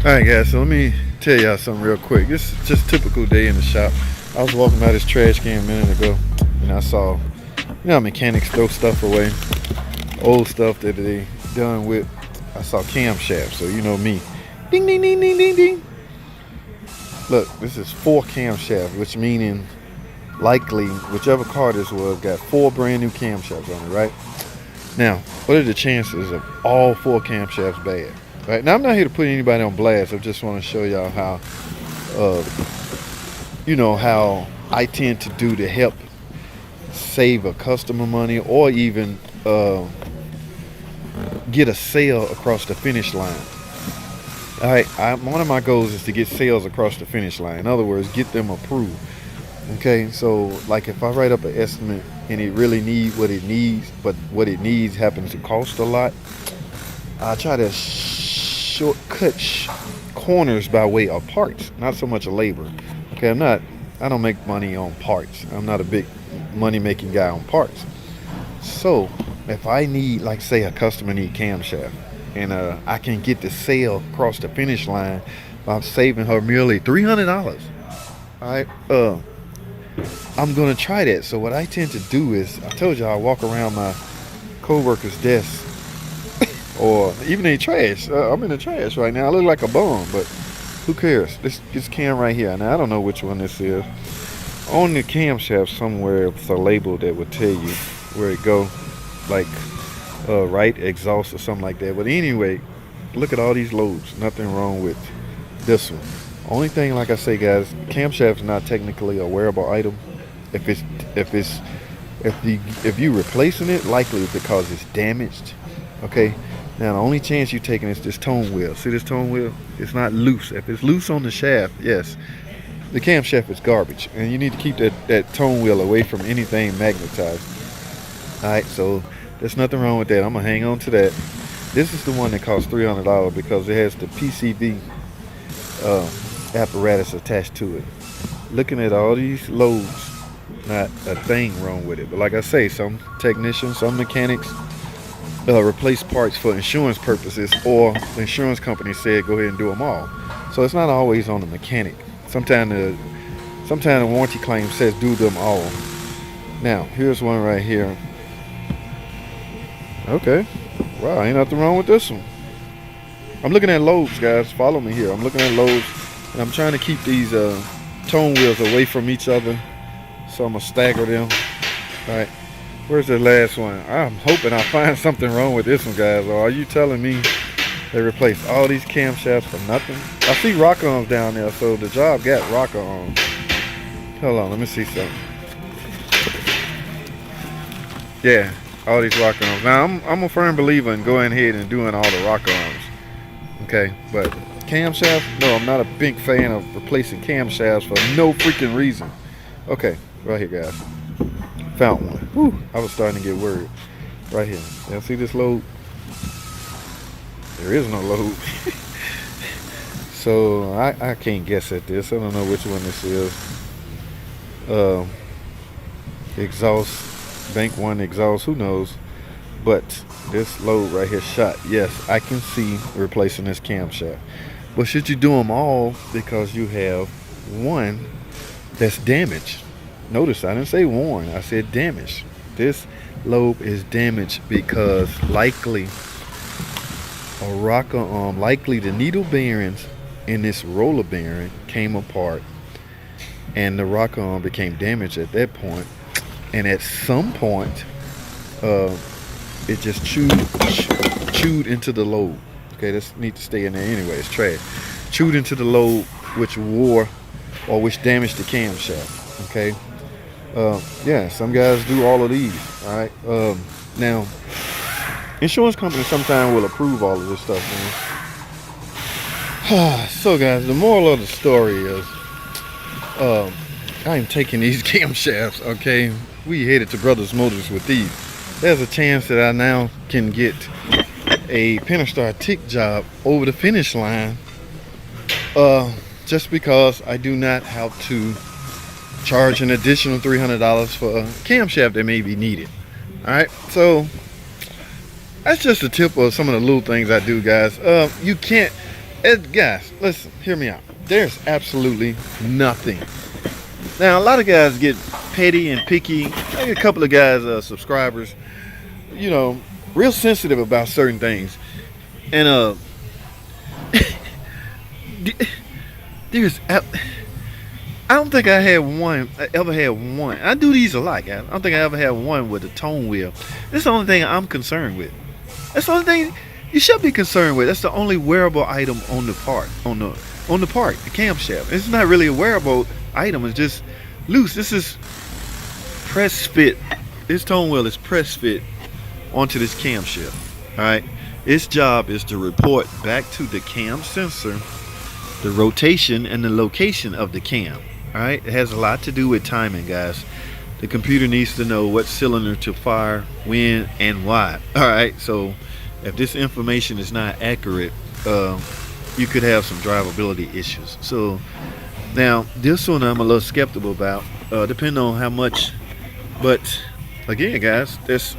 Alright guys, so let me tell y'all something real quick. This is just a typical day in the shop. I was walking by this trash can a minute ago and I saw, how mechanics throw stuff away. Old stuff that they done with. I saw camshafts, so you know me. Ding ding ding ding ding ding. Look, this is 4 camshafts, which meaning likely whichever car this was got 4 brand new camshafts on it, right? Now, what are the chances of all 4 camshafts bad? Right now, I'm not here to put anybody on blast. I just want to show y'all how, how I tend to do to help save a customer money or even get a sale across the finish line. All right, one of my goals is to get sales across the finish line. In other words, get them approved. Okay, so like if I write up an estimate and it really needs what it needs, but what it needs happens to cost a lot, I try to shortcut corners by way of parts, not so much labor. Okay, I don't make money on parts. I'm not a big money making guy on parts. So if I need, like say a customer need camshaft and I can get the sale across the finish line by saving her merely $300, all right, I'm gonna try that. So what I tend to do is, I told you I walk around my co-worker's desk or even in trash. I'm in the trash right now. I look like a bum, but who cares? This cam right here. Now I don't know which one this is. On the camshaft somewhere, it's a label that would tell you where it go, like right exhaust or something like that. But anyway, look at all these lobes. Nothing wrong with this one. Only thing, like I say, guys, camshaft is not technically a wearable item. If you replacing it, likely it's because it's damaged. Okay. Now the only chance you're taking is this tone wheel. See this tone wheel? It's not loose. If it's loose on the shaft, yes, the camshaft is garbage, and you need to keep that tone wheel away from anything magnetized. All right, so there's nothing wrong with that. I'm gonna hang on to that. This is the one that costs $300 because it has the PCV apparatus attached to it. Looking at all these loads, not a thing wrong with it. But like I say, some technicians, some mechanics replace parts for insurance purposes, or the insurance company said go ahead and do them all. So it's not always on the mechanic. Sometimes the warranty claim says do them all. Now here's one right here. Okay, wow, ain't nothing wrong with this one. I'm looking at lobes, guys. Follow me here. I'm looking at lobes, and I'm trying to keep these tone wheels away from each other. So I'm gonna stagger them. All right. Where's the last one? I'm hoping I find something wrong with this one, guys. Or are you telling me they replaced all these camshafts for nothing? I see rocker arms down there, so the job got rocker arms. Hold on, let me see something. Yeah, all these rocker arms. Now, I'm a firm believer in going ahead and doing all the rocker arms. Okay, but camshafts? No, I'm not a big fan of replacing camshafts for no freaking reason. Okay, right here, guys. Found one. Whew, I was starting to get worried. Right here. Y'all see this load? There is no load. So I can't guess at this. I don't know which one this is. Exhaust, bank one exhaust, who knows? But this load right here shot. Yes, I can see replacing this camshaft. But should you do them all because you have one that's damaged? Notice I didn't say worn, I said damaged. This lobe is damaged because likely a rocker arm, likely the needle bearings in this roller bearing came apart and the rocker arm became damaged at that point. And at some point, it just chewed into the lobe. Okay, this needs to stay in there anyway, it's trash. Chewed into the lobe, which wore or which damaged the camshaft. Okay. Yeah, some guys do all of these. All right. Now, insurance companies sometimes will approve all of this stuff, man. So, guys, the moral of the story is, I am taking these camshafts. Okay, we headed to Brothers Motors with these. There's a chance that I now can get a Pentastar tick job over the finish line, just because I do not have to charge an additional $300 for a camshaft that may be needed. All right, so that's just a tip of some of the little things I do, guys. You can't, Guys, listen, hear me out. There's absolutely nothing. Now, a lot of guys get petty and picky. I get a couple of guys, subscribers, you know, real sensitive about certain things. And there's, I don't think I ever had one. I do these a lot, guys. I don't think I ever had one with a tone wheel. That's the only thing I'm concerned with. That's the only thing you should be concerned with. That's the only wearable item on the part, on the part, the camshaft. It's not really a wearable item. It's just loose. This is press fit. This tone wheel is press fit onto this camshaft. All right. Its job is to report back to the cam sensor the rotation and the location of the cam. All right. It has a lot to do with timing, guys. The computer needs to know what cylinder to fire, when, and why. All right. So if this information is not accurate, you could have some drivability issues. So now this one I'm a little skeptical about, depending on how much. But again, guys, there's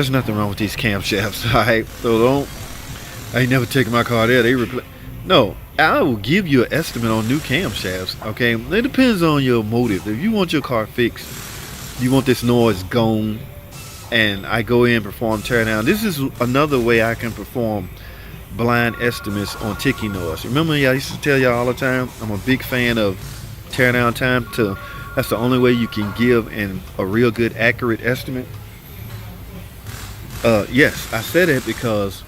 nothing wrong with these camshafts. All right, so I ain't never taken my car there. They replace. No, I will give you an estimate on new camshafts. Okay, it depends on your motive. If you want your car fixed, you want this noise gone, and I go in and perform tear down. This is another way I can perform blind estimates on ticking noise. Remember, I used to tell y'all all the time, I'm a big fan of tear down time. That's the only way you can give a real good accurate estimate. Yes, I said it because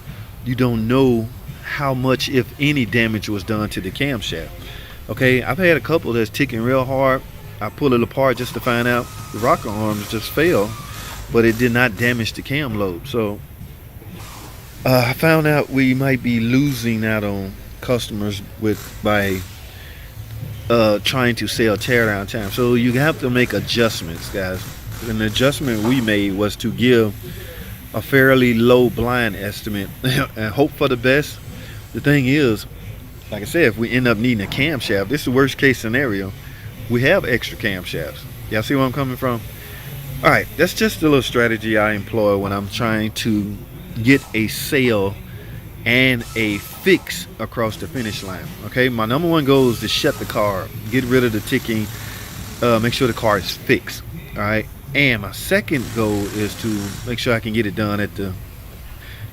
you don't know how much, if any, damage was done to the camshaft. Okay, I've had a couple that's ticking real hard. I pull it apart just to find out the rocker arms just fell, but it did not damage the cam lobe. So I found out we might be losing out on customers by trying to sell teardown time. So you have to make adjustments, guys. And the adjustment we made was to give a fairly low blind estimate and hope for the best. The thing is, like I said, if we end up needing a camshaft, this is the worst case scenario. We have extra camshafts. Y'all see where I'm coming from? All right, that's just a little strategy I employ when I'm trying to get a sale and a fix across the finish line. Okay, my number one goal is to shut the car, get rid of the ticking, make sure the car is fixed. All right, and my second goal is to make sure I can get it done at the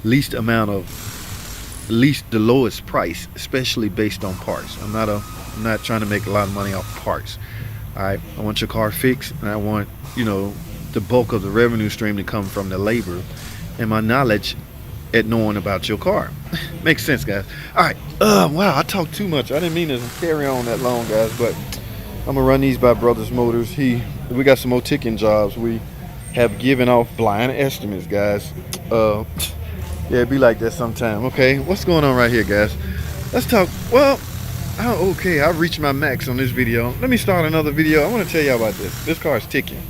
least the lowest price, especially based on parts. I'm not trying to make a lot of money off parts. All right, I want your car fixed, and I want, you know, the bulk of the revenue stream to come from the labor and my knowledge at knowing about your car. Makes sense, guys. All right. Wow, I talked too much. I didn't mean to carry on that long, guys, but I'm gonna run these by Brothers Motors. We got some more ticking jobs. We have given off blind estimates, guys. Yeah, it be like that sometime. Okay, what's going on right here, guys? Let's talk. Well, okay, I've reached my max on this video. Let me start another video. I want to tell y'all about this. This car is ticking,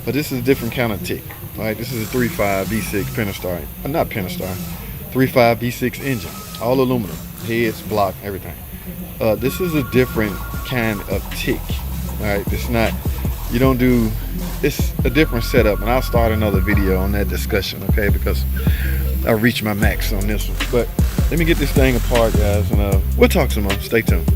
but this is a different kind of tick. All right, this is a 3.5 V6 Pentastar, not Pentastar, 3.5 V6 engine, all aluminum, heads, block, everything. This is a different kind of tick. All right, it's not. You don't do. It's a different setup, and I'll start another video on that discussion. Okay, because I reached my max on this one. But let me get this thing apart, guys, and we'll talk some more. Stay tuned.